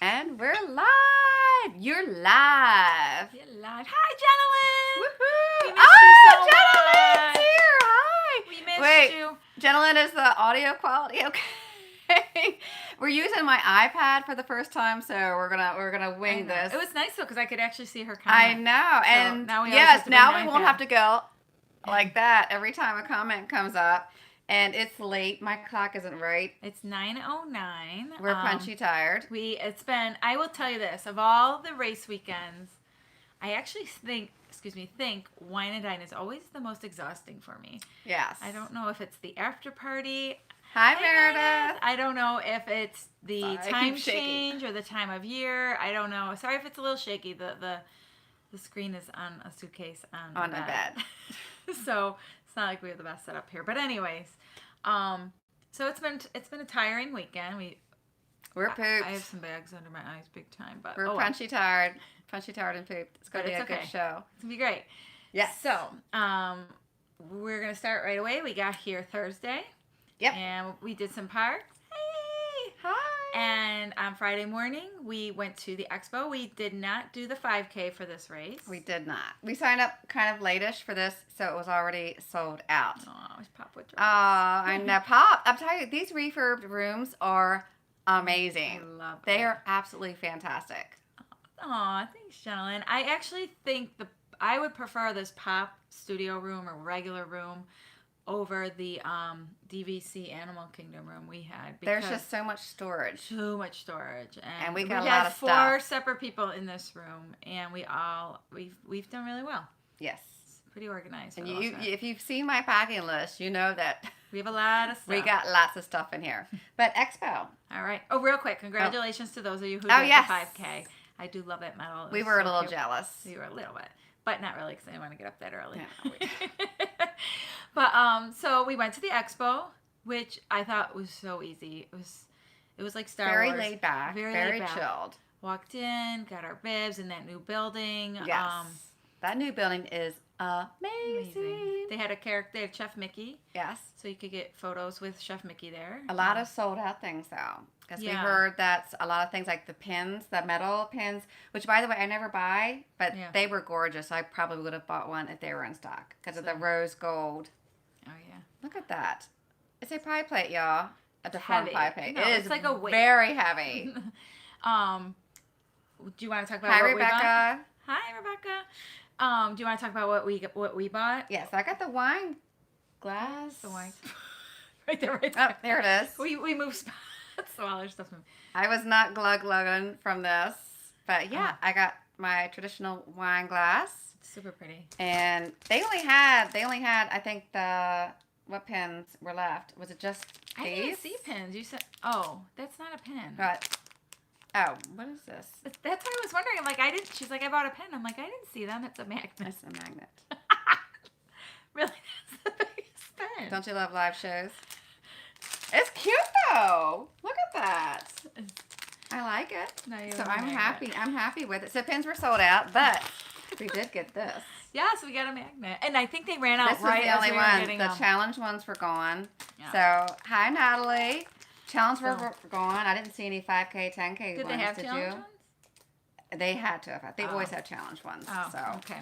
And we're live. You're live. You're live. Hi, gentlemen. Woohoo! We missed you so Gentleman's much. here. Hi. We missed Wait, you. Gentleman, is the audio quality okay? We're using my iPad for the first time, so we're gonna wing this. It was nice though because I could actually see her I comment. know, So and now we yes, now we iPad. won't have to go like that every time a comment comes up. And it's late. My clock isn't right. It's 9:09. We're punchy tired. I will tell you this, of all the race weekends, I actually think Wine and Dine is always the most exhausting for me. Yes. I don't know if it's the after party. Hi, Meredith. I don't know if it's the Sorry, time change or the time of year. I don't know. Sorry if it's a little shaky. The screen is on a suitcase on the bed. So it's not like we have the best setup here. But anyways, so it's been a tiring weekend. We're pooped. I have some bags under my eyes big time, but we're punchy tired and pooped. It's gonna be a good show. It's gonna be great. Yes. So we're gonna start right away. We got here Thursday. Yep. And we did some parks. Hey. Hi. And on Friday morning, we went to the Expo. We did not do the 5K for this race. We did not. We signed up kind of late-ish for this, so it was already sold out. Oh, it was Pop with I know. Pop, I'm telling you, these refurbed rooms are amazing. I love They it. are absolutely fantastic. Aw, thanks, gentlemen. I actually think I would prefer this Pop studio room or regular room over the DVC Animal Kingdom room we had. There's just so much storage. Too much storage. And we got a lot of four stuff. separate people in this room, and we've done really well. Yes. It's pretty organized. And if you've seen my packing list, you know that we have a lot of stuff. We got lots of stuff in here. But Expo. All right. Oh, real quick. Congratulations to those of you who did yes. the 5K. I do love that medal. We were a little jealous. We were a little bit. But not really because I didn't want to get up that early. Yeah, But so we went to the Expo, which I thought was so easy. It was like Star Wars. Very laid back. Very chilled. Walked in, got our bibs in that new building. Yes. That new building is amazing. They had a character. They had Chef Mickey. Yes. So you could get photos with Chef Mickey there. A lot of sold out things though. Because we heard that a lot of things like the pins, the metal pins, which by the way I never buy, but they were gorgeous. I probably would have bought one if they were in stock because of the rose gold. Oh yeah. Look at that. It's a pie plate, y'all. A deformed pie plate. No, it is it's like a weight. Very heavy. Do you want to talk about Hi, what Rebecca. we bought? Hi, Rebecca. Do you want to talk about what we bought? Yes, I got the wine glass. The wine. right there. Oh, there it is. We moved spots. So all our stuff moved. I was not glug-glugging from this, but yeah, I got my traditional wine glass. Super pretty. And they only had I think what pins were left? Was it just these? I didn't see pins. You said, oh, that's not a pin. But what is this? That's what I was wondering. I'm like, she's like, I bought a pin. I'm like, I didn't see them. It's a magnet. It's a magnet. Really? That's the biggest pin. Don't you love live shows? It's cute though. Look at that. I like it. No, you so love I'm magnet. happy. I'm happy with it. So pins were sold out, but we did get this. Yeah, so we got a magnet. And I think they ran out This was right the as only we were one. getting The them. challenge ones were gone. Yeah. So, hi, Natalie. Challenge were gone. I didn't see any 5K, 10K Did ones. they have did challenge you? ones? They had to have. They always have challenge ones. Oh, so okay.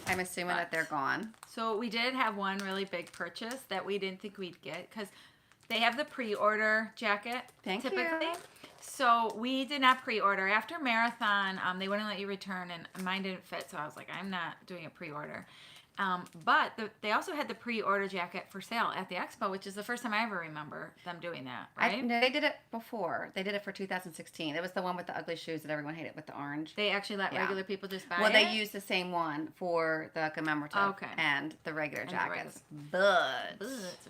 I'm assuming that they're gone. So we did have one really big purchase that we didn't think we'd get because they have the pre-order jacket typically. You. So we did not pre-order. After Marathon, they wouldn't let you return, and mine didn't fit, so I was like, I'm not doing a pre-order. But they also had the pre-order jacket for sale at the Expo, which is the first time I ever remember them doing that, right? No, they did it before. They did it for 2016. It was the one with the ugly shoes that everyone hated with the orange. They actually let regular people just buy it? Well, they used the same one for the commemorative and the regular jackets. But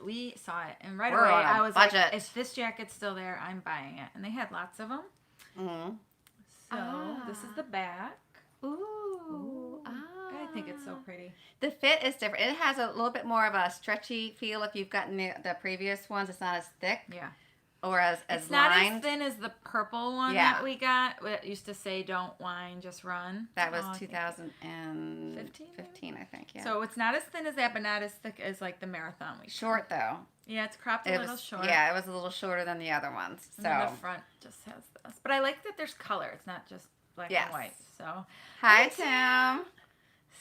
we saw it, and right we're away on a I was budget. like, if this jacket's still there, I'm buying it. And they had lots of them. Mm-hmm. So this is the back. Ooh. I think it's so pretty. The fit is different. It has a little bit more of a stretchy feel if you've gotten the previous ones. It's not as thick. Yeah. or as it's lined. Not as thin as the purple one that we got. It used to say, "Don't whine, just run." That was 2015, I think. Yeah. So it's not as thin as that, but not as thick as like the marathon. Short though. Yeah, it's cropped a little short. Yeah, it was a little shorter than the other ones. So and the front just has this, but I like that there's color. It's not just black and white. So hi, Tim.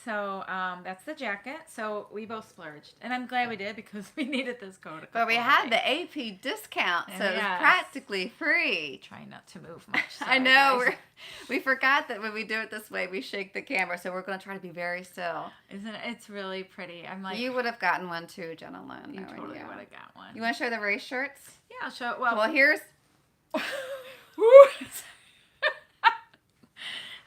So that's the jacket. So we both splurged, and I'm glad we did because we needed this coat. But we had the AP discount, so it was practically free. Trying not to move much. Sorry, I know we forgot that when we do it this way, we shake the camera, so we're going to try to be very still. Isn't it? It's really pretty. I'm like, you would have gotten one too, gentlemen. You totally would have got one. You want to show the race shirts? Yeah, I'll show. Well, here's.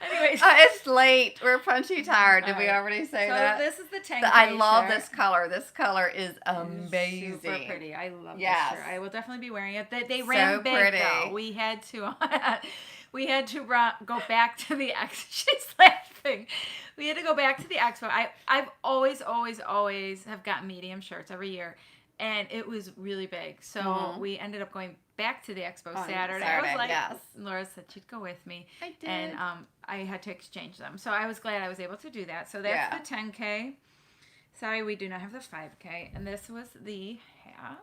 Anyways. It's late. We're punchy tired. Did we already say that? So this is the 10K I love shirt. this color. This color is amazing. Super pretty. I love this shirt. I will definitely be wearing it. They ran so big pretty. though. We had to go back to the Expo. She's laughing. We had to go back to the Expo. I've always have gotten medium shirts every year. And it was really big. So we ended up going back to the Expo Saturday. I was like, Laura said she'd go with me. I did. And I had to exchange them. So I was glad I was able to do that. So that's the 10K. Sorry, we do not have the 5K. And this was the half.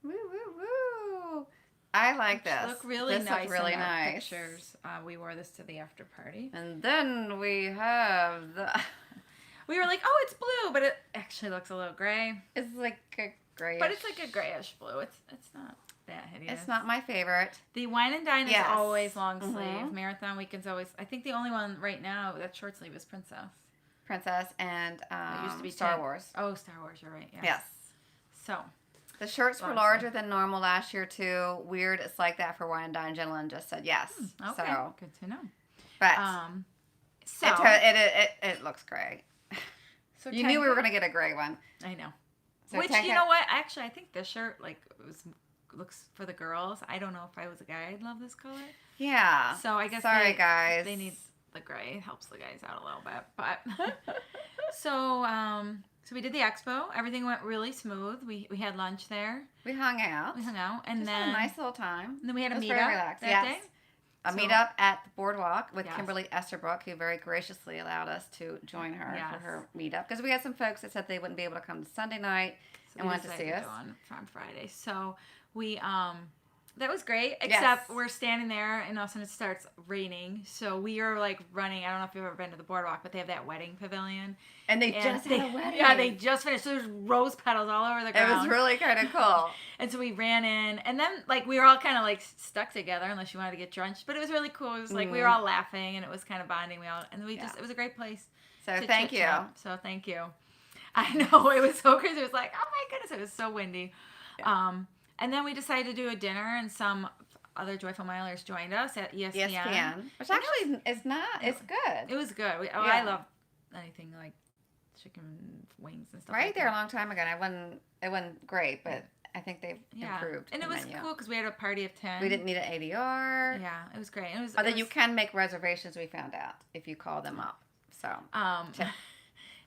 Woo, woo, woo. I like this. Look really nice. Look really nice. Pictures. We wore this to the after party. And then we have the... We were like, oh, it's blue. But it actually looks a little gray. It's like a grayish. But it's like a grayish blue. It's not that hideous. It's not my favorite. The Wine and Dine is always long sleeve. Marathon Weekend's always... I think the only one right now that's short sleeve is Princess. And it used to be Star Wars. Oh, Star Wars, you're right. Yes. So... The shirts were larger than normal last year, too. Weird it's like that for Wine and Dine. Gentlemen just said yes. Okay, so, good to know. But so it looks gray. So you knew we were going to get a gray one. I know. So which, you know what? Actually, I think this shirt looks for the girls. I don't know if I was a guy, I'd love this color. Yeah. So I guess guys. They need the gray. It helps the guys out a little bit. But so we did the expo. Everything went really smooth. We had lunch there. We hung out. And just then had a nice little time. And then we had a meetup that day. A meetup at the boardwalk with Kimberly Esterbrook, who very graciously allowed us to join her for her meetup. Because we had some folks that said they wouldn't be able to come to Sunday night and wanted to see us. On Friday. So we, that was great, except we're standing there and all of a sudden it starts raining. So we are like running. I don't know if you've ever been to the boardwalk, but they have that wedding pavilion. And they just had a wedding. Yeah, they just finished. So there's rose petals all over the ground. It was really kind of cool. And so we ran in, and then like we were all kind of like stuck together unless you wanted to get drenched. But it was really cool. It was like we were all laughing, and it was kind of bonding. It was a great place. So thank you. So thank you. I know, it was so crazy. It was like, oh my goodness, it was so windy. Yeah. And then we decided to do a dinner, and some other Joyful Milers joined us at ESPN. Which actually is not, it's good. It was good. I love anything like chicken wings and stuff like that. Right there a long time ago, and it wasn't great, but I think they've improved. And it was cool because we had a party of 10. We didn't need an ADR. Yeah, it was great. Although you can make reservations, we found out, if you call them up. So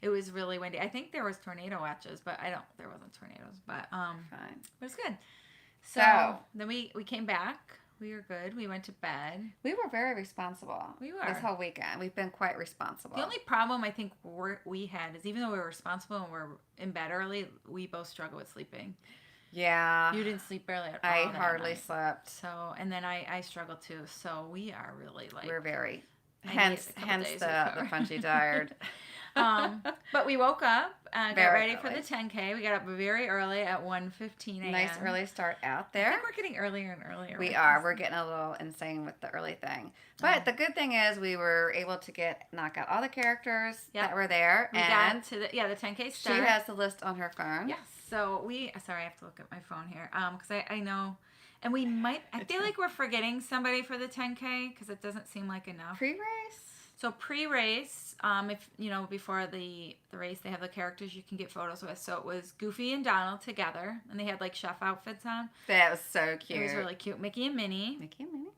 it was really windy. I think there was tornado watches, but there wasn't tornadoes. But fine. It was good. So then we came back. We were good. We went to bed. We were very responsible. We were. This whole weekend. We've been quite responsible. The only problem I think we had is even though we were responsible and we're in bed early, we both struggle with sleeping. Yeah. You didn't sleep barely at all. I hardly slept. So, and then I struggled too. So we are really like... We're very... Hence the punchy tired. But we woke up and got ready for the 10K. We got up very early at 1:15 a.m. Nice early start out there. I think we're getting earlier and earlier. We are. We're getting a little insane with the early thing. But the good thing is we were able to knock out all the characters that were there. We got to the 10K start. She has the list on her phone. Yes. So sorry, I have to look at my phone here. Because I know... And I feel like we're forgetting somebody for the 10K because it doesn't seem like enough. Pre-race? So pre-race, if before the race, they have the characters you can get photos with. So it was Goofy and Donald together, and they had like chef outfits on. That was so cute. It was really cute. Mickey and Minnie. Mickey and Minnie.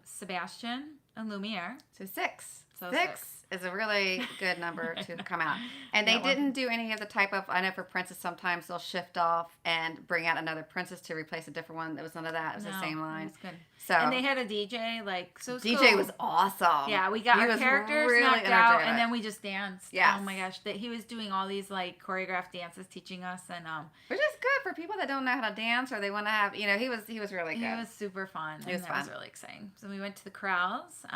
Sebastian, and Lumiere. So 6. So 6 is a really good number to come out. And they didn't do any of the type of, I know for Princess sometimes they'll shift off and bring out another Princess to replace a different one. It was none of that. It was the same line. It was good. So, and they had a DJ, so it was DJ cool. was awesome. Yeah, we got our characters really knocked out, and then we just danced. Yes. Oh my gosh, he was doing all these choreographed dances, teaching us, and which is good for people that don't know how to dance or they want to have. He was really good. It was super fun. It was fun. That was really exciting. So we went to the corrals,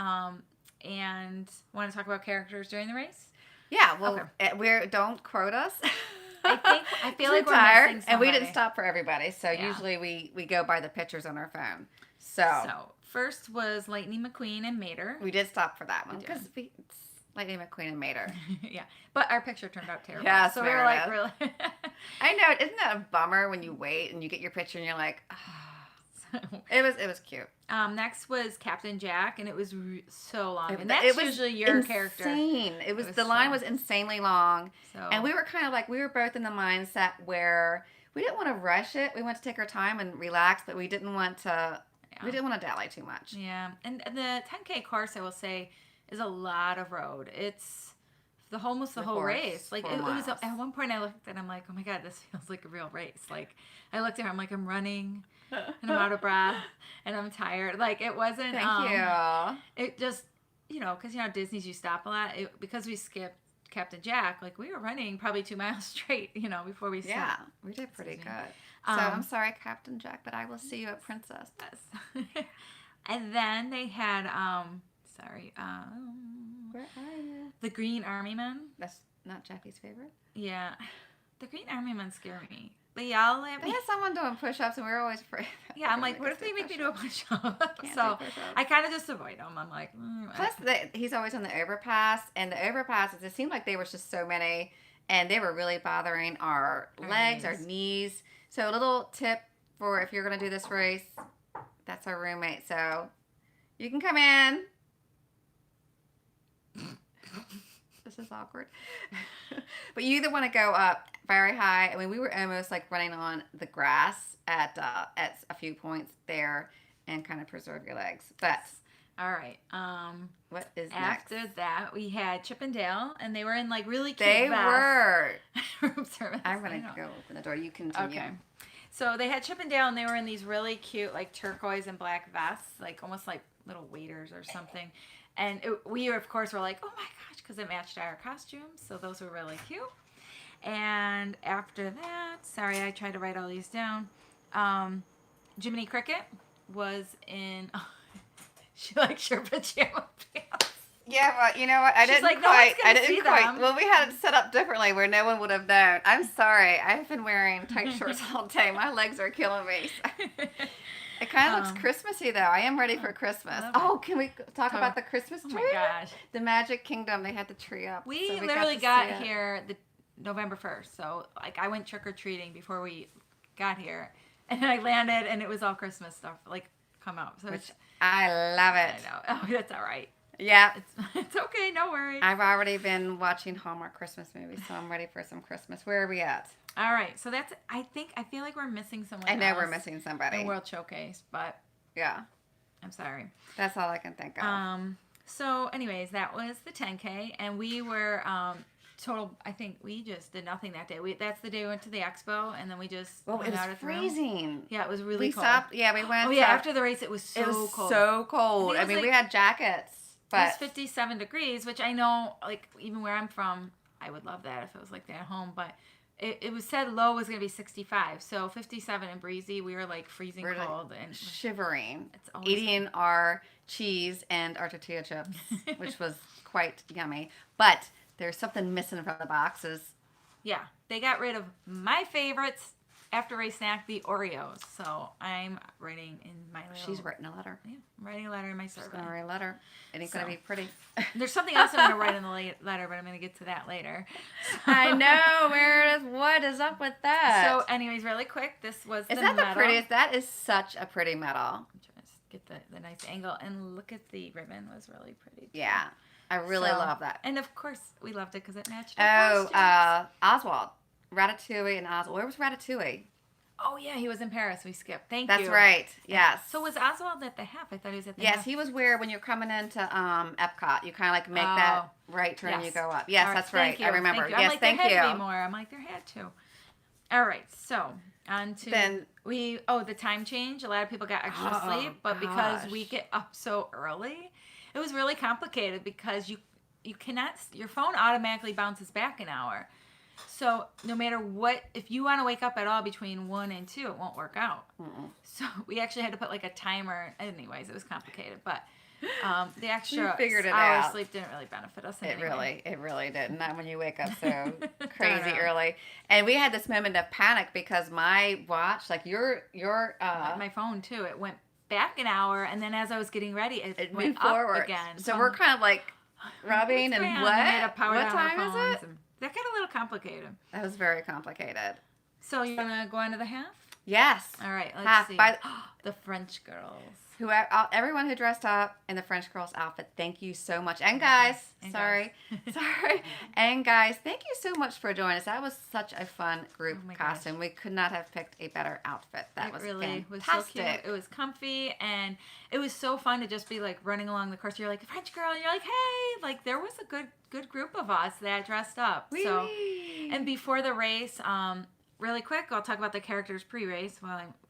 and want to talk about characters during the race. Yeah, well, don't quote us. I feel like we're tired, missing somebody. and we didn't stop for everybody. So usually we go by the pictures on our phone. So first was Lightning McQueen and Mater. We did stop for that one because it's Lightning McQueen and Mater. Yeah, but our picture turned out terrible. Yes, so we were like, really. I know, isn't that a bummer when you wait and you get your picture and you're like, oh. It was cute. Next was Captain Jack, and it was so long. And that's usually your character. It was the line was insanely long, and we were kind of we were both in the mindset where we didn't want to rush it. We wanted to take our time and relax, but we didn't want to. Yeah. We didn't want to dally too much. Yeah, and the 10K course, I will say, is a lot of road. It's almost the whole race. It was at one point I looked and I'm like, oh my god, this feels like a real race. I looked at her, I'm like, I'm running, and I'm out of breath, and I'm tired. It wasn't. Thank you. It just, because Disney's you stop a lot. Because we skipped Captain Jack, we were running probably 2 miles straight, before we stopped. Yeah, we did pretty good. So I'm sorry, Captain Jack, but I will see you at Princess. Yes. And then they had, where are you? The Green Army Men. That's not Jackie's favorite? Yeah. The Green Army Men scare me. They yell at me. They had someone doing push-ups, and we were always afraid. Yeah, I'm like, what if they make me do a push-up? So I kind of just avoid them. I'm like, Plus, he's always on the overpass, and the overpasses, it seemed like there was just so many, and they were really bothering our legs, our knees. So a little tip for if you're going to do this race, that's our roommate. So you can come in. This is awkward. But you either want to go up very high. I mean, we were almost running on the grass at a few points there and kind of preserve your legs. But all right. What is after next? That? We had Chip and Dale, and they were in really cute They were. room service. I'm going to go open the door. You continue. Okay. So they had Chip and Dale, and they were in these really cute turquoise and black vests, almost like little waiters or something. And we, of course, were like, oh my gosh, because it matched our costumes. So those were really cute. And after that, sorry, I tried to write all these down. Jiminy Cricket was in, she likes your pajama pants. Yeah, but you know what? I didn't quite. Well, we had it set up differently where no one would have known. I'm sorry. I've been wearing tight shorts all day. My legs are killing me. It kind of looks Christmassy, though. I am ready for Christmas. Oh, can we talk about the Christmas tree? Oh, my gosh. The Magic Kingdom. They had the tree up. We literally got here November 1st. So, I went trick-or-treating before we got here. And I landed, and it was all Christmas stuff, come out. So which I love it. I know. Oh, that's all right. Yeah. It's okay. No worries. I've already been watching Hallmark Christmas movies, so I'm ready for some Christmas. Where are we at? All right. So that's, I feel like we're missing someone I know we're missing somebody. The World Showcase, but yeah. I'm sorry. That's all I can think of. So anyways, that was the 10K, and we were, I think we just did nothing that day. That's the day we went to the Expo, and then we just went out of the room. It was freezing. Yeah, it was really cold. We went. Oh yeah, after the race, it was so cold. So cold. I mean, we had jackets. But it was 57 degrees, which I know, even where I'm from, I would love that if it was like that at home. But it was said low was going to be 65. So 57 and breezy, we were freezing cold. And shivering. It's eating our cheese and our tortilla chips, which was quite yummy. But there's something missing from the boxes. Yeah. They got rid of my favorites. After race snack, the Oreos. So I'm writing in my little... She's writing a letter. Yeah, I'm writing a letter in my survey. She's going to write a letter. It ain't going to be pretty. There's something else I'm going to write in the letter, but I'm going to get to that later. So. I know. What is up with that? So anyways, really quick, this was the medal. Is that the prettiest? That is such a pretty medal. I'm trying to get the nice angle. And look at the ribbon. It was really pretty. Too. Yeah. I really love that. And of course, we loved it because it matched our costumes. Oswald. Ratatouille and Oswald. Where was Ratatouille? Oh, yeah, he was in Paris. We skipped. Thank you. That's right. Yes. So was Oswald at the half? I thought he was at the half. half. Yes, he was where when you're coming into Epcot, you kind of like make that right turn and you go up. Yes, that's right. I remember. Thank you. Yes, thank you. There had to be more. I'm like, there had to. All right, so on to the time change. A lot of people got extra sleep, but because we get up so early, it was really complicated because you cannot, your phone automatically bounces back an hour. So no matter what, if you want to wake up at all between 1 and 2, it won't work out. Mm-mm. So we actually had to put like a timer. Anyways, it was complicated, but the extra hour of sleep didn't really benefit us. It really didn't. Not when you wake up so crazy early. And we had this moment of panic because my watch, like your my phone too, it went back an hour, and then as I was getting ready, it went forward up again. So we're kind of like rubbing and what time is it? That got a little complicated. That was very complicated. So you want to go on to the half? Yes. All right, let's see. The French girls. Everyone who dressed up in the French girls outfit, thank you so much. And guys, sorry. And guys, thank you so much for joining us. That was such a fun group costume. We could not have picked a better outfit. That was really fantastic. Was so cute. It was comfy, and it was so fun to just be like running along the course. You're like a French girl, and you're like, hey, like there was a good group of us that dressed up. Wee so, and before the race, really quick, I'll talk about the characters pre-race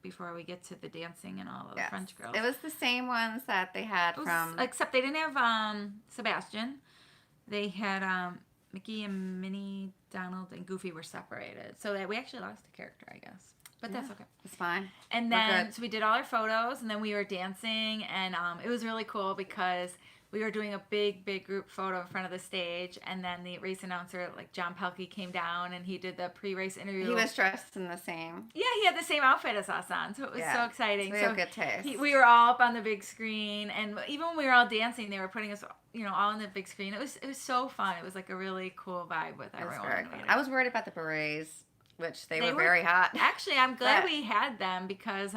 before we get to the dancing and all of the French girls. It was the same ones that they had except they didn't have Sebastian. They had Mickey and Minnie, Donald, and Goofy were separated. So that we actually lost a character, I guess. But that's okay. It's fine. And then, so we did all our photos, and then we were dancing, and it was really cool because we were doing a big group photo in front of the stage, and then the race announcer, like John Pelkey, came down, and he did the pre-race interview. He was dressed in the same. Yeah, he had the same outfit as us on, so it was so exciting. So we had good taste. We were all up on the big screen, and even when we were all dancing, they were putting us, all on the big screen. It was so fun. It was like a really cool vibe with everyone. It was very fun. I was worried about the berets, which they were very hot. Actually, I'm glad we had them because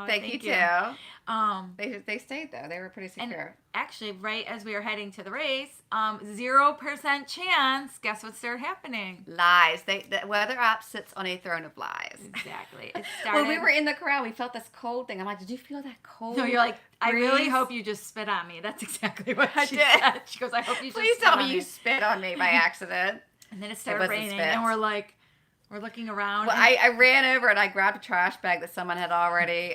thank you too. They stayed though. They were pretty secure. And actually, right as we were heading to the race, 0% chance. Guess what started happening? Lies. The weather app sits on a throne of lies. Exactly. It started. When we were in the crowd, we felt this cold thing. I'm like, did you feel that cold? No, you're like, I really hope you just spit on me. That's exactly what she said. She goes, I hope you just Please tell me you spit on me by accident. And then it started raining, and we're like, we're looking around. Well, I ran over and I grabbed a trash bag that someone had already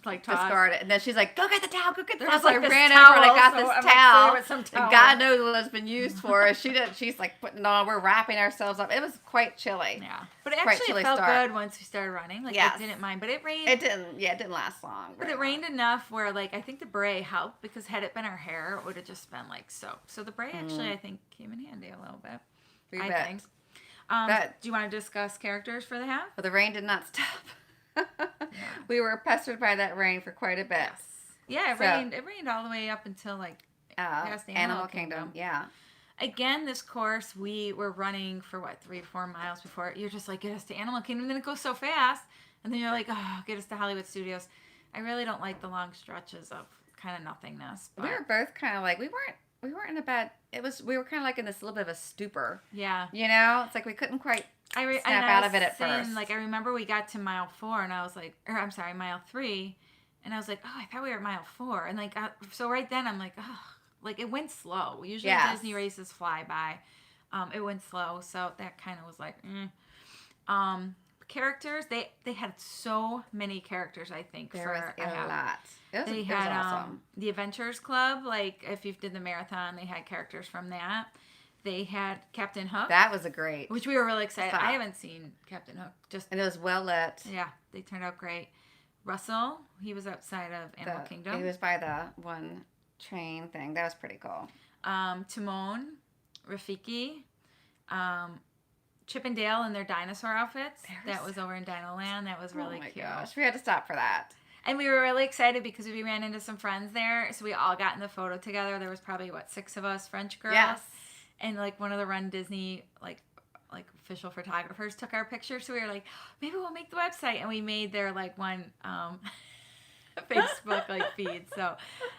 discarded. And then she's like, go get the towel, go get the towel. So I ran over and I got this towel. And God knows what it's been used for. She's like putting it on. We're wrapping ourselves up. It was quite chilly. Yeah. But it actually felt good once we started running. Like, I didn't mind. But it rained. It didn't last long. But it rained enough where, like, I think the beret helped because had it been our hair, it would have just been, like, soaked. So the beret actually, I think, came in handy a little bit. I think. Do you want to discuss characters for the half? Well, the rain did not stop. We were pestered by that rain for quite a bit. Yes. Yeah, it rained all the way up until like past the Animal Kingdom. Yeah. Again, this course we were running for 3-4 miles before you're just like, get us to Animal Kingdom, and then it goes so fast, and then you're like, oh, get us to Hollywood Studios. I really don't like the long stretches of kind of nothingness. But we were both kind of like we weren't in a bad. We were kind of like in this little bit of a stupor. Yeah. It's like we couldn't quite snap out of it at first. Like I remember we got to mile 4 and I was like, mile 3, and I was like, oh, I thought we were at mile 4, and like so right then I'm like, oh, like it went slow. Usually Disney races fly by. It went slow, so that kind of was like, characters, they had so many characters. I think there was a lot. They had awesome. The Adventures Club. Like if you did the marathon, they had characters from that. They had Captain Hook. That was which we were really excited. I haven't seen Captain Hook. And it was well lit. Yeah, they turned out great. Russell, he was outside of Animal Kingdom. He was by the one train thing. That was pretty cool. Timon, Rafiki, Chip and Dale in their dinosaur outfits. That was over in Dino Land. That was really cute. Oh my gosh, we had to stop for that. And we were really excited because we ran into some friends there. So we all got in the photo together. There was probably, 6 of us French girls. Yes. And, one of the runDisney, official photographers took our picture. So we were like, maybe we'll make the website. And we made their, one... Facebook like feed. So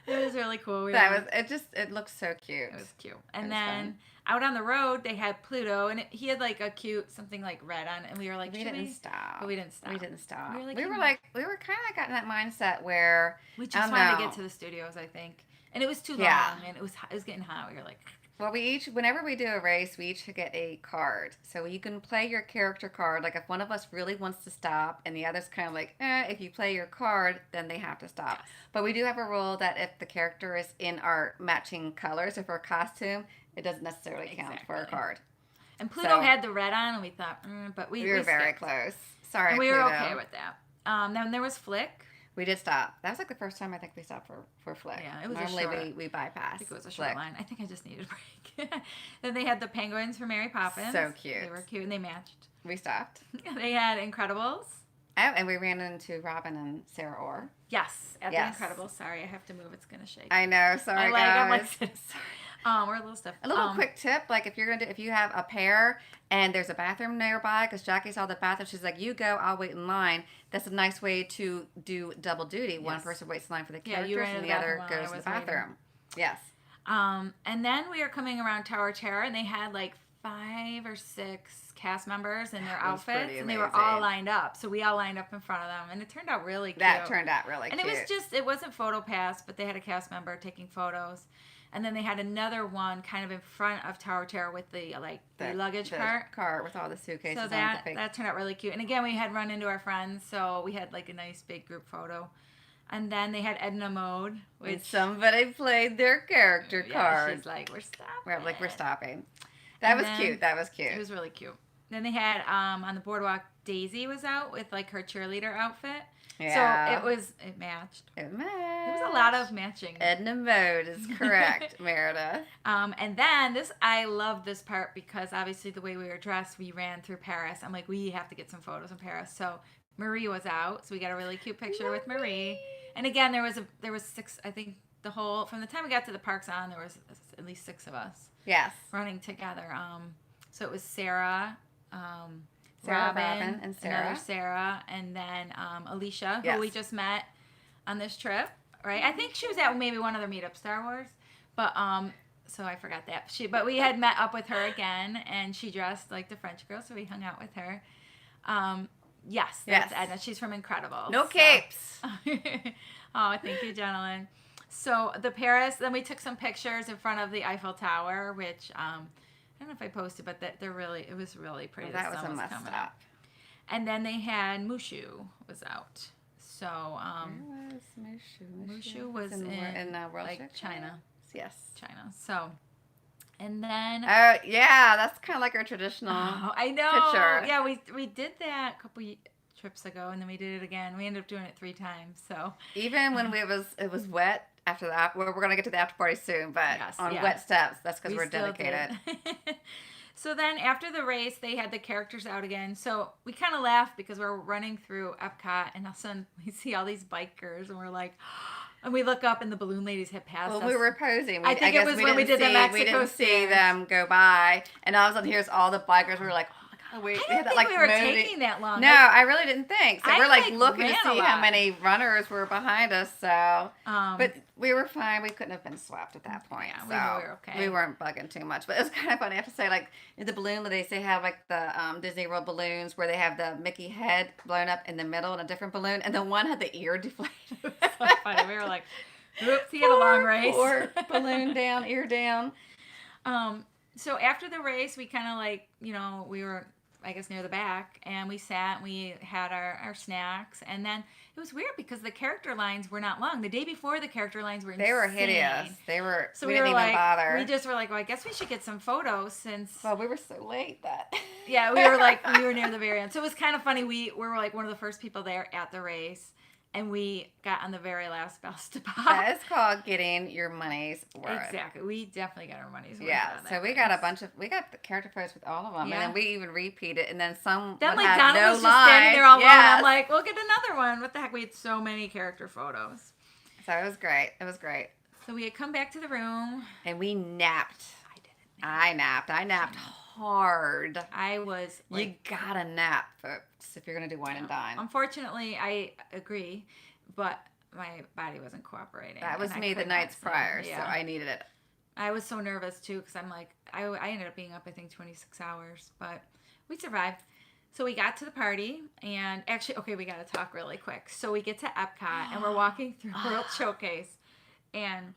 it was really cool. It looked so cute. It was cute. And then out on the road they had Pluto, and he had like a cute something like red on it, and we were like, we didn't stop. But we didn't stop. We were kind of got in that mindset where we just wanted to get to the studios, I think, and it was too long, and it was getting hot. We were like. Well, whenever we do a race, we each get a card. So you can play your character card. Like if one of us really wants to stop and the other's kind of like, if you play your card, then they have to stop. Yes. But we do have a rule that if the character is in our matching colors, if our costume, it doesn't necessarily count for a card. And Pluto had the red on, and we thought, but we were very close. Sorry, and we were okay with that. Then there was Flick. We did stop. That was like the first time I think we stopped for Flick. Yeah, it was Normally we bypass. I think it was a short line. I think I just needed a break. Then they had the penguins for Mary Poppins. So cute. They were cute and they matched. We stopped. They had Incredibles. Oh, and we ran into Robin and Sarah Orr. Yes, at the Incredibles. Sorry, I have to move. It's gonna shake. I know. Sorry, guys. I'm like, sorry. We're a little stiff. A little quick tip, like if you have a pair and there's a bathroom nearby, because Jackey saw the bathroom, she's like, you go, I'll wait in line. That's a nice way to do double duty. Yes. One person waits in line for the characters and the other goes to the bathroom. Yes. And then we are coming around Tower Terror, and they had like 5 or 6 cast members in their outfits, and they were all lined up. So we all lined up in front of them, and it turned out really cute. That turned out really cute. And it wasn't photo pass, but they had a cast member taking photos. And then they had another one kind of in front of Tower Terror with the luggage cart with all the suitcases. So that turned out really cute. And again, we had run into our friends, so we had like a nice big group photo. And then they had Edna Mode, which and somebody played their character card. She's like, we're stopping. We're stopping. That was cute. It was really cute. Then they had on the boardwalk, Daisy was out with like her cheerleader outfit. Yeah. So it matched. It matched. There was a lot of matching. Edna Mode is correct, Meredith. And then I love this part because obviously the way we were dressed, we ran through Paris. I'm like, we have to get some photos in Paris. So Marie was out, so we got a really cute picture with Marie. And again, there was 6. I think from the time we got to the parks on, there was at least 6 of us. Yes. Running together. So it was Sarah. Robin and Sarah. Another Sarah, and then Alicia, who we just met on this trip, right? I think she was at maybe one other meetup, Star Wars, but so I forgot that. But we had met up with her again, and she dressed like the French girl, so we hung out with her. Yes, that's Edna. She's from Incredibles. No capes. Oh, thank you, gentlemen. So the Paris, then we took some pictures in front of the Eiffel Tower, which I don't know if I posted, but it was really pretty. Well, that was a must-stop. And then they had Mushu was out. So where was Mushu? Mushu was in like China. Yes, China. So, and then that's kind of like our traditional. Oh, I know. Picture. Yeah, we did that a couple trips ago, and then we did it again. We ended up doing it 3 times. So even when it was wet. After that, we're going to get to the after party soon, but wet steps, that's because we're dedicated. So then after the race, they had the characters out again. So we kind of laughed because we're running through Epcot, and all of a sudden we see all these bikers, and we're like, and we look up, and the balloon ladies had passed us. Well, we were posing. I think it was when we did the Mexico We didn't see them go by, and all of a sudden here's all the bikers. We were like, I didn't think we were taking that long. No, I really didn't think. So we're looking to see how many runners were behind us. So, but we were fine. We couldn't have been swept at that point. Yeah, so we were okay. We weren't bugging too much. But it was kind of funny. I have to say, like the balloon ladies, they have like the Disney World balloons where they have the Mickey head blown up in the middle in a different balloon, and then one had the ear deflated. So funny. We were like, "Oops, he had a long race." Or balloon down, ear down. So after the race, we kind of we were, I guess, near the back, and we sat and we had our snacks, and then it was weird because the character lines were not long. The day before, the character lines were insane. They were hideous. So we didn't even bother. We just were like, well, I guess we should get some photos since. Well, we were so late that. Yeah, we were near the very end. So it was kind of funny. We were like one of the first people there at the race. And we got on the very last bus stop. That is called getting your money's worth. Exactly. We definitely got our money's worth. Yeah. So we got the character photos with all of them. Yeah. And then we even repeated. And then some Then like Donna was just standing there all alone. I'm like, we'll get another one. What the heck? We had so many character photos. So it was great. It was great. So we had come back to the room. And we napped. I napped hard. I was like, you gotta nap, folks, if you're gonna do wine and dine. Unfortunately, I agree, but my body wasn't cooperating. That was me the nights prior, so I needed it. I was so nervous too because I'm like, I ended up being up, I think, 26 hours, but we survived. So we got to the party, and actually, okay, we got to talk really quick. So we get to Epcot, and we're walking through World Showcase, and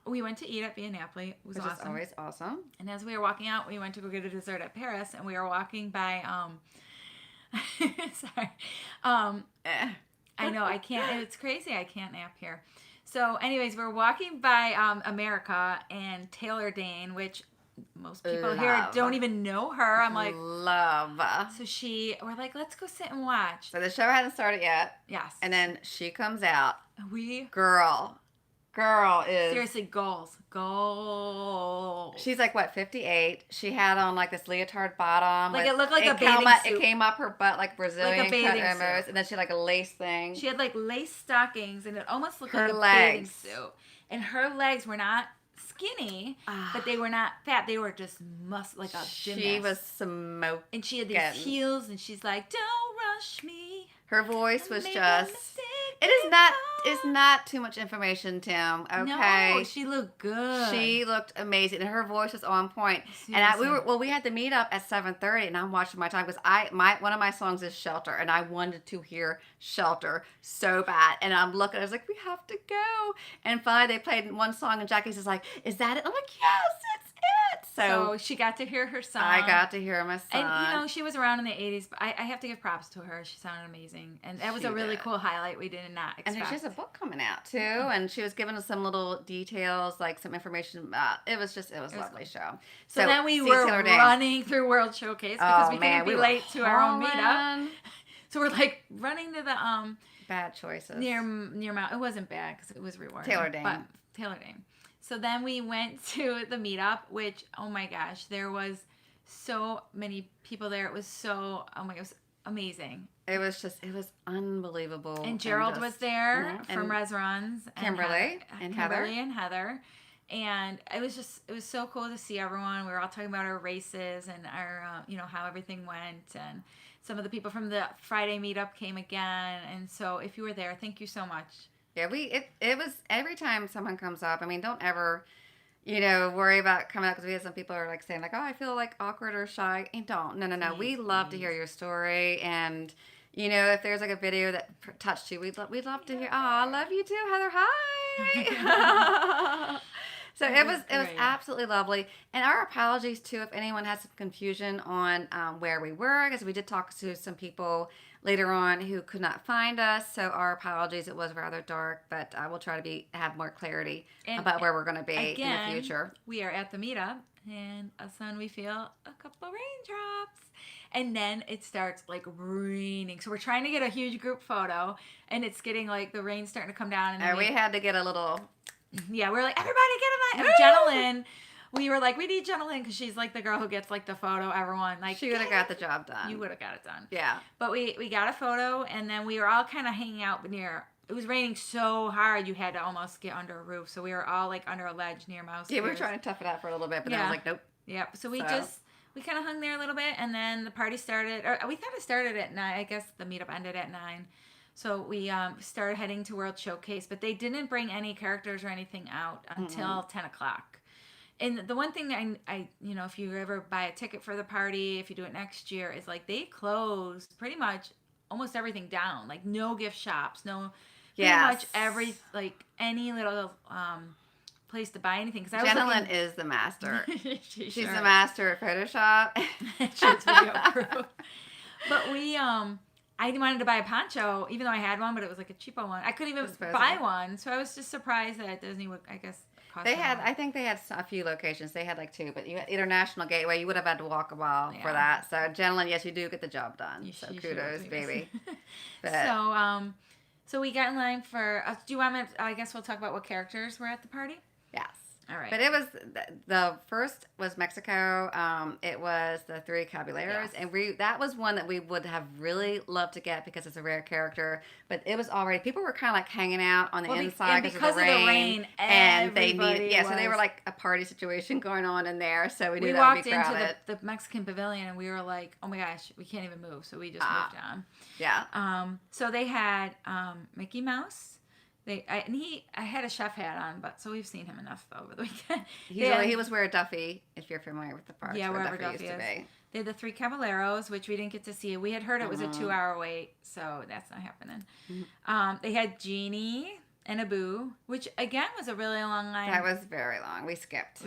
we went to eat at Via Napoli. It was awesome. Which is always awesome. And as we were walking out, we went to go get a dessert at Paris, and we were walking by, sorry. I know, I can't, it's crazy, I can't nap here. So anyways, we're walking by America and Taylor Dane, which most people here don't even know her. I'm like, love. So we're like, let's go sit and watch. So the show hadn't started yet. Yes. And then she comes out. Girl is seriously goals. She's like what, 58. She had on like this leotard bottom. Like it looked like a bathing suit. It came up her butt like Brazilian like a bathing cut suit. And then she had like a lace thing. She had like lace stockings, and it almost looked like a bathing suit. And her legs were not skinny, but they were not fat. They were just like a gymnast. She was smoking. And she had these heels, and she's like, "Don't rush me." Her voice was just. It's not too much information, Tim. Okay. No, she looked good. She looked amazing, and her voice was on point. Seriously. And we had the meetup at 7:30, and I'm watching my time because one of my songs is Shelter, and I wanted to hear Shelter so bad. And I'm looking, I was like, we have to go. And finally, they played one song, and Jackie's just like, is that it? I'm like, yes, it's it. So she got to hear her song. I got to hear my song. And she was around in the 80s, but I have to give props to her. She sounded amazing, and that was a really cool highlight we did not expect. And she has a book coming out too, and she was giving us some little details, like some information. It was a lovely show. So then we were running through World Showcase because we couldn't be late to our own meetup. So we're like running to the bad choices near Mount. It wasn't bad because it was rewarding. Taylor Dane. So then we went to the meetup, which, oh my gosh, there was so many people there. It was it was amazing. It was unbelievable. And Gerald was there from Res Runs. Kimberly and Heather. And it was so cool to see everyone. We were all talking about our races and our, how everything went. And some of the people from the Friday meetup came again. And so if you were there, thank you so much. Yeah, it was every time someone comes up. I mean, don't ever, worry about coming up because we have some people are like saying like, oh, I feel like awkward or shy. And don't. No. We love to hear your story, and if there's like a video that touched you, we'd love to hear. Oh, I love you too, Heather. Hi. So it was absolutely lovely, and our apologies too if anyone has some confusion on where we were, because we did talk to some people later on who could not find us. So our apologies. It was rather dark, but we'll try to have more clarity about where we're going to be in the future. We are at the meetup, and all of a sudden we feel a couple of raindrops. And then it starts like raining. So we're trying to get a huge group photo, and it's getting like the rain's starting to come down. And we had to get a little. Yeah, we're like, everybody get a light. Jenna-Lynn. We were like, we need Jenna-Lynn because she's like the girl who gets like the photo. Everyone like she would have got the job done. You would have got it done. Yeah. But we got a photo, and then we were all kind of hanging out near. It was raining so hard you had to almost get under a roof. So we were all like under a ledge near Mouse. Yeah, we were trying to tough it out for a little bit, but then I was like, nope. Yep. So we kind of hung there a little bit, and then the party started. Or we thought it started at 9. I guess the meetup ended at 9. So we started heading to World Showcase, but they didn't bring any characters or anything out until 10 o'clock. And the one thing I if you ever buy a ticket for the party, if you do it next year, is like they close pretty much almost everything down. Like no gift shops, pretty much any little place to buy anything. Jenna-Lynn is the master. She's the master at Photoshop. She's video crew. But I wanted to buy a poncho, even though I had one, but it was like a cheapo one. I couldn't even buy one, so I was just surprised that Disney would, I guess, cost They had, I think they had a few locations. They had like 2, but you had International Gateway. You would have had to walk a while for that. So, Jenna-Lynn, yes, you do get the job done. So kudos, baby. So we got in line for. Do you want me? I guess we'll talk about what characters were at the party. Yes. All right. But it was the first was Mexico. It was the 3 Caballeros, and that was one that we would have really loved to get because it's a rare character. But it was already people were kind of like hanging out on the inside because of the rain, and they needed so they were like a party situation going on in there. So we knew that would be crowded. We walked into the Mexican pavilion, and we were like, oh my gosh, we can't even move. So we just moved on. Yeah. So they had Mickey Mouse, I had a chef hat on, but so we've seen him enough over the weekend. He was wearing a Duffy, if you're familiar with the parks. Yeah, where wherever Duffy used to be. They had the 3 Caballeros, which we didn't get to see. We had heard it was a 2-hour wait, so that's not happening. Mm-hmm. They had Genie and Abu, which again was a really long line. That was very long. We skipped.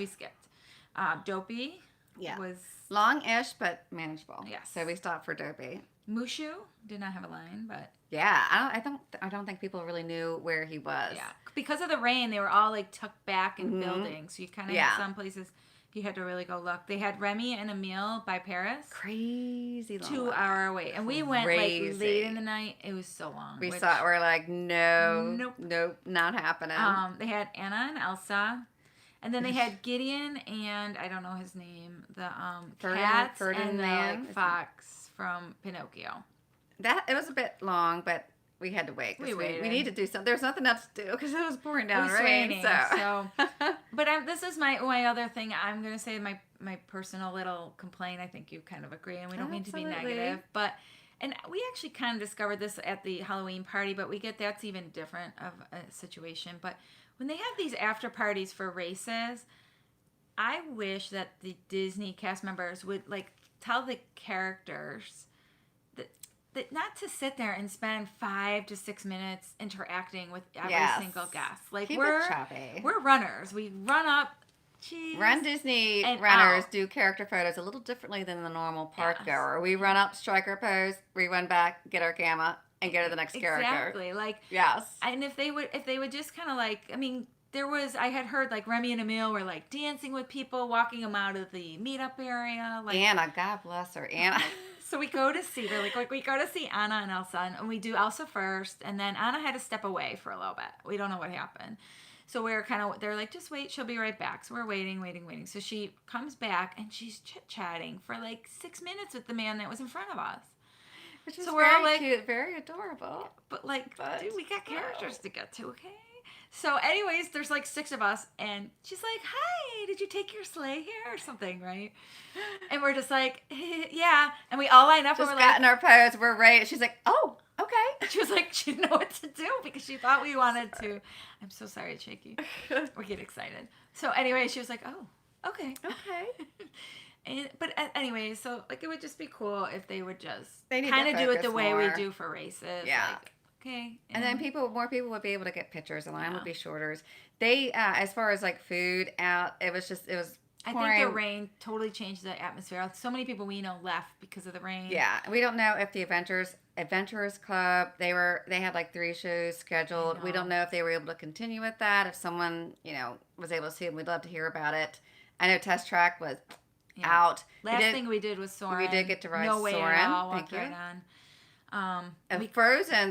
Dopey. Yeah. Was long-ish, but manageable. Yes. So we stopped for Dopey. Mushu did not have a line, but yeah, I don't think people really knew where he was. Yeah, because of the rain, they were all like tucked back in buildings. So you kind of had some places you had to really go look. They had Remy and Emile by Paris. Crazy long. 2-hour wait, and we went like late in the night. It was so long. We're like, nope, not happening. They had Anna and Elsa. And then they had Gideon and I don't know his name, the cat and the fox from Pinocchio. It was a bit long, but we had to wait. We need to do something. There's nothing else to do because it was pouring down rain. So. But this is my other thing. I'm gonna say my personal little complaint. I think you kind of agree, and we don't mean to be negative, but. And we actually kind of discovered this at the Halloween party, but we get that's even different of a situation. But when they have these after parties for races, I wish that the Disney cast members would like tell the characters that not to sit there and spend 5 to 6 minutes interacting with every single guest. Like we're runners. We run up. runDisney runners do character photos a little differently than the normal park goer. We run up, strike our pose, we run back, get our camera, and go to the next character. Exactly. Like and if they would just kind of like, I mean, I had heard like Remy and Emile were like dancing with people, walking them out of the meetup area. Like Anna, God bless her, Anna. So we go to see we go to see Anna and Elsa, and we do Elsa first, and then Anna had to step away for a little bit. We don't know what happened. So they're like, just wait, she'll be right back. So we're waiting. So she comes back and she's chit-chatting for like 6 minutes with the man that was in front of us. Which is very cute, very adorable. But dude, we got characters to get to, okay? So anyways, there's like 6 of us and she's like, hi, did you take your sleigh here or something, right? And we're just like, yeah. And we all line up and we're got in our pose, we're ready. She's like, oh, okay. She was like, she didn't know what to do because she thought we wanted to. I'm so sorry, Jackey. We get excited. So anyway, she was like, oh, okay. But anyway, so like it would just be cool if they would just kind of do it the way we do for races. Yeah. Like, okay. And then more people would be able to get pictures. The line would be shorter. They, as far as like food out, it was I think the rain totally changed the atmosphere. So many people we know left because of the rain. Yeah, we don't know if the Adventurers Club, they had like 3 shows scheduled. We don't know if they were able to continue with that. If someone was able to see them, we'd love to hear about it. I know Test Track was out. Last thing we did was Soarin'. We did get to ride No way Soarin'. at all. Thank you. Right on. The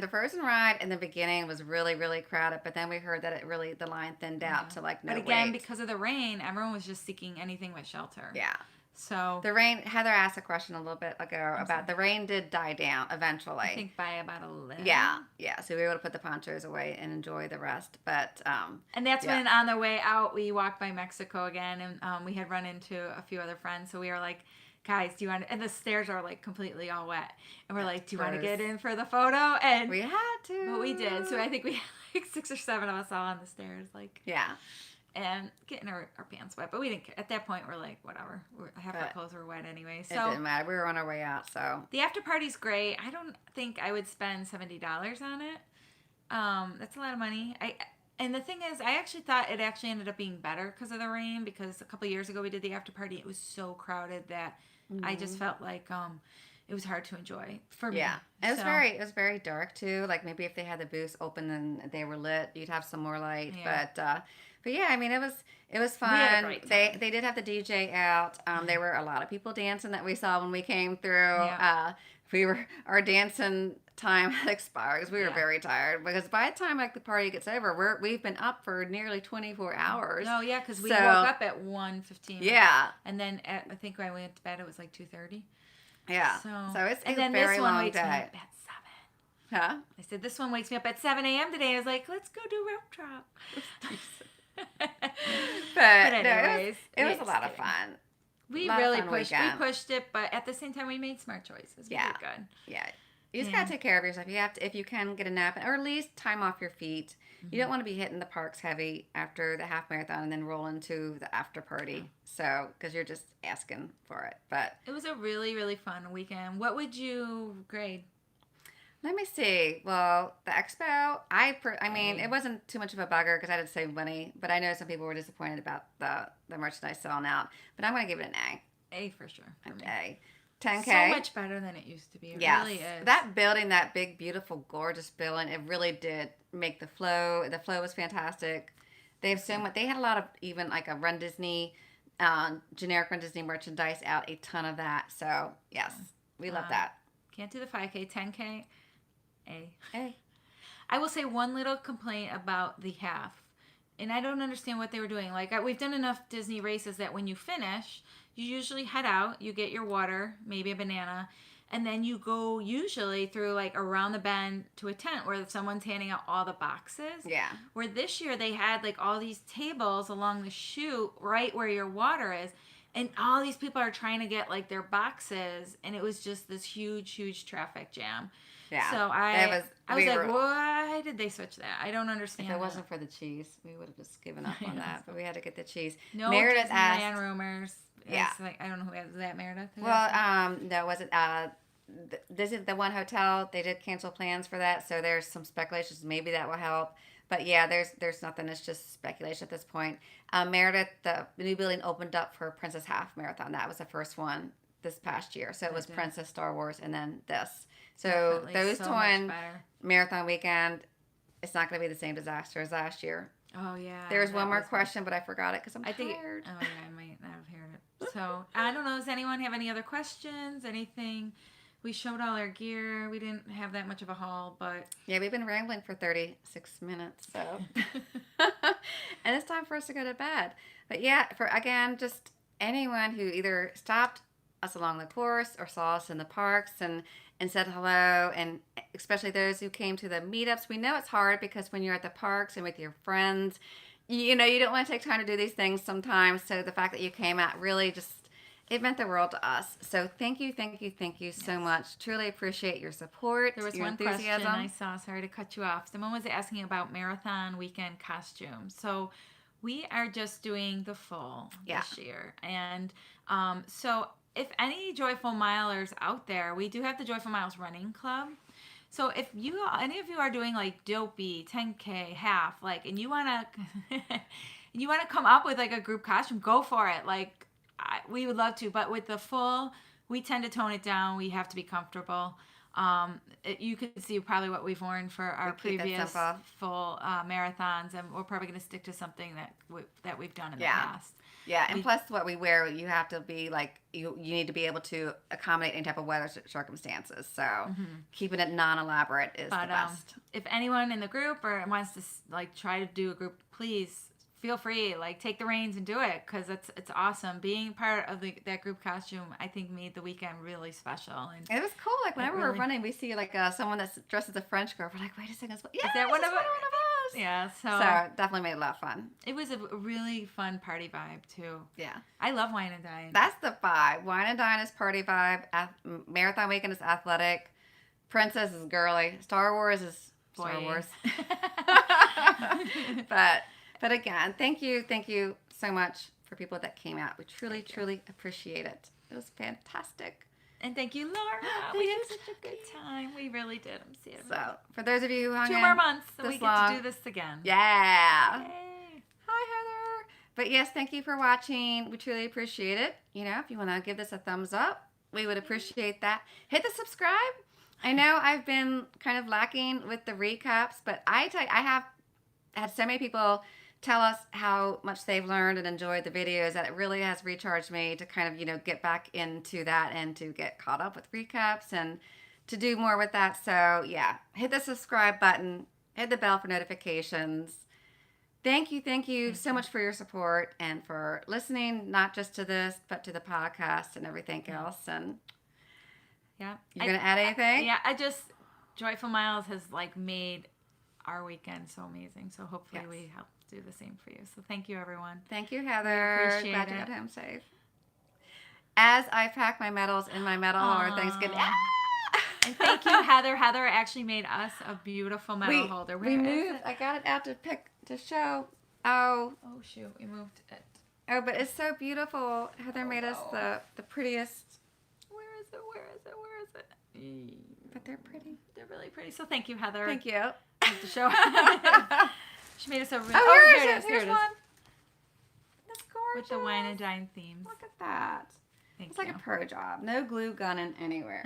Frozen ride in the beginning was really, really crowded, but then we heard that the line thinned out to like no But again, wait. because of the rain, everyone was just seeking anything but shelter. Yeah. So the rain, Heather asked a question a little bit ago about the rain did die down eventually. I think by about 11. Yeah. So we were able to put the ponchos away and enjoy the rest. But and that's when on the way out we walked by Mexico again, and we had run into a few other friends, so we were like, guys, do you want to, and the stairs are like completely all wet, and we're like, do you want to get in for the photo? And we had to. But we did. So I think we had like 6 or 7 of us all on the stairs, like and getting our pants wet. But we didn't care. At that point, we're like, whatever. Half our clothes were wet anyway. So it didn't matter. We were on our way out. So the after party's great. I don't think I would spend $70 on it. That's a lot of money. And the thing is, I actually thought it actually ended up being better because of the rain. Because a couple years ago we did the after party. It was so crowded that I just felt like it was hard to enjoy for me. Yeah, it was very dark too. Like maybe if they had the booths open and they were lit, you'd have some more light. Yeah. But yeah, I mean it was fun. We had a great time. They did have the DJ out. There were a lot of people dancing that we saw when we came through. Yeah. Our dancing time had expired because we were very tired. Because by the time like the party gets over, we've been up for nearly 24 hours. Oh yeah, because we woke up at 1:15. Yeah, and then I think when I went to bed it was like 2:30. Yeah, so it's a very long day. At 7. Huh? I said this one wakes me up at 7 a.m. today. I was like, let's go do rope drop. but anyways, it was a lot of fun. We really pushed it, but at the same time, we made smart choices. We did good. Yeah. You just got to take care of yourself. You have to, if you can, get a nap or at least time off your feet. You don't want to be hitting the parks heavy after the half marathon and then roll into the after party. So, because you're just asking for it. But it was a really, really fun weekend. What would you grade? Let me see. Well, the Expo, I mean, it wasn't too much of a bugger because I didn't save money. But I know some people were disappointed about the merchandise selling out. But I'm going to give it an A. A for sure. An A. 10K. So much better than it used to be. It really is. That building, that big, beautiful, gorgeous building, it really did make the flow. The flow was fantastic. They have so much. They had a lot of even like a runDisney, generic runDisney merchandise out. A ton of that. So yes, we love that. Can't do the 5K, 10K. A. I will say one little complaint about the half, and I don't understand what they were doing. Like we've done enough Disney races that when you finish, you usually head out, you get your water, maybe a banana, and then you go usually through like around the bend to a tent where someone's handing out all the boxes. Yeah. Where this year they had like all these tables along the chute right where your water is. And all these people are trying to get like their boxes, and it was just this huge traffic jam. Yeah. So I was like, why did they switch that? I don't understand. If it wasn't for the cheese, we would have just given up on that. But we had to get the cheese. No Meredith Disneyland rumors. Yeah. Like, I don't know who has that, Meredith? Well, no, was it? This is the one hotel. They did cancel plans for that, so there's some speculations. Maybe that will help. But yeah, there's nothing. It's just speculation at this point. Meredith, the new building opened up for Princess Half Marathon. That was the first one this past year. So it was Princess, Star Wars, and then this. So those two in marathon weekend, it's not going to be the same disaster as last year. Oh yeah. There's one more question, but I forgot it because I'm tired. Oh yeah, I might not have heard it. So I don't know. Does anyone have any other questions? Anything? We showed all our gear. We didn't have that much of a haul, but yeah, we've been rambling for 36 minutes, so and it's time for us to go to bed. But yeah, for again, just anyone who either stopped us along the course or saw us in the parks and said hello, and especially those who came to the meetups. We know it's hard because when you're at the parks and with your friends, you know, you don't want to take time to do these things sometimes. So the fact that you came out really just, it meant the world to us. So thank you so much. Truly appreciate your support. There was one question I saw. Sorry to cut you off. Someone was asking about marathon weekend costumes. So we are just doing the full this year. And so if any Joyful Milers out there, we do have the Joyful Miles Running Club. So if any of you are doing like dopey 10K half, like, and you wanna come up with like a group costume, go for it. Like we would love to, but with the full, we tend to tone it down. We have to be comfortable. You can see probably what we've worn for our previous full marathons, and we're probably going to stick to something that we've done in the past. Yeah, and plus what we wear, you have to be like, you need to be able to accommodate any type of weather circumstances. So keeping it non-elaborate is the best. If anyone in the group or wants to like try to do a group, please feel free, like take the reins and do it, because it's awesome. Being part of that group costume, I think, made the weekend really special. And it was cool. Like whenever we're running, we see like someone that's dressed as a French girl. We're like, wait a second, is that one of us? Yeah, so definitely made it a lot of fun. It was a really fun party vibe too. Yeah, I love Wine and Dine. That's the vibe. Wine and Dine is party vibe. Marathon weekend is athletic. Princess is girly. Star Wars is Star Wars. But again, thank you so much for people that came out. We truly appreciate it. It was fantastic. And thank you, Laura. We had such a good time. We really did. I'm serious. So, for those of you who hung 2 more months, so we get to do this again. Yeah. Yay. Hi, Heather. But yes, thank you for watching. We truly appreciate it. You know, if you want to give this a thumbs up, we would appreciate that. Hit the subscribe. I know I've been kind of lacking with the recaps, but I have had so many people tell us how much they've learned and enjoyed the videos that it really has recharged me to kind of, you know, get back into that and to get caught up with recaps and to do more with that. So yeah, hit the subscribe button, hit the bell for notifications. Thank you so much for your support and for listening, not just to this, but to the podcast and everything else. And yeah, you're going to add anything? Joyful Miles has like made our weekend so amazing. So hopefully we help do the same for you. So thank you, everyone. Thank you, Heather. Appreciate Glad it. you got home safe. As I pack my medals in my medal or Thanksgiving. And thank you, Heather. Heather actually made us a beautiful medal holder. We moved. I got it out to show. Oh. Oh, shoot. We moved it. Oh, but it's so beautiful. Heather made us the prettiest. Where is it? Where is it? Where is it? But they're pretty. They're really pretty. So thank you, Heather. Thank you. I have to show. She made us a really. Oh, here it is. Here's one. That's gorgeous. With the wine and dine themes. Look at that. It's like a pro job. No glue gunning anywhere.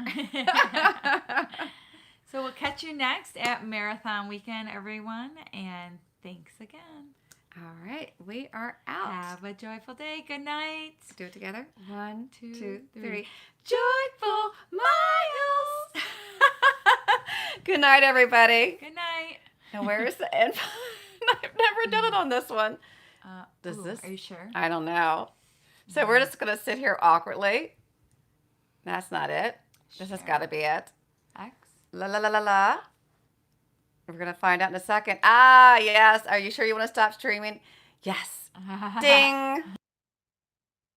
So we'll catch you next at Marathon Weekend, everyone. And thanks again. All right. We are out. Have a joyful day. Good night. Do it together. 1, 2, 3. Joyful miles. Good night, everybody. Good night. And where is the info? I've never done it on this one. Does this? Are you sure? I don't know. So we're just going to sit here awkwardly. That's not it. This has got to be it. X. La la la la la. We're going to find out in a second. Ah, yes. Are you sure you want to stop streaming? Yes. Ding.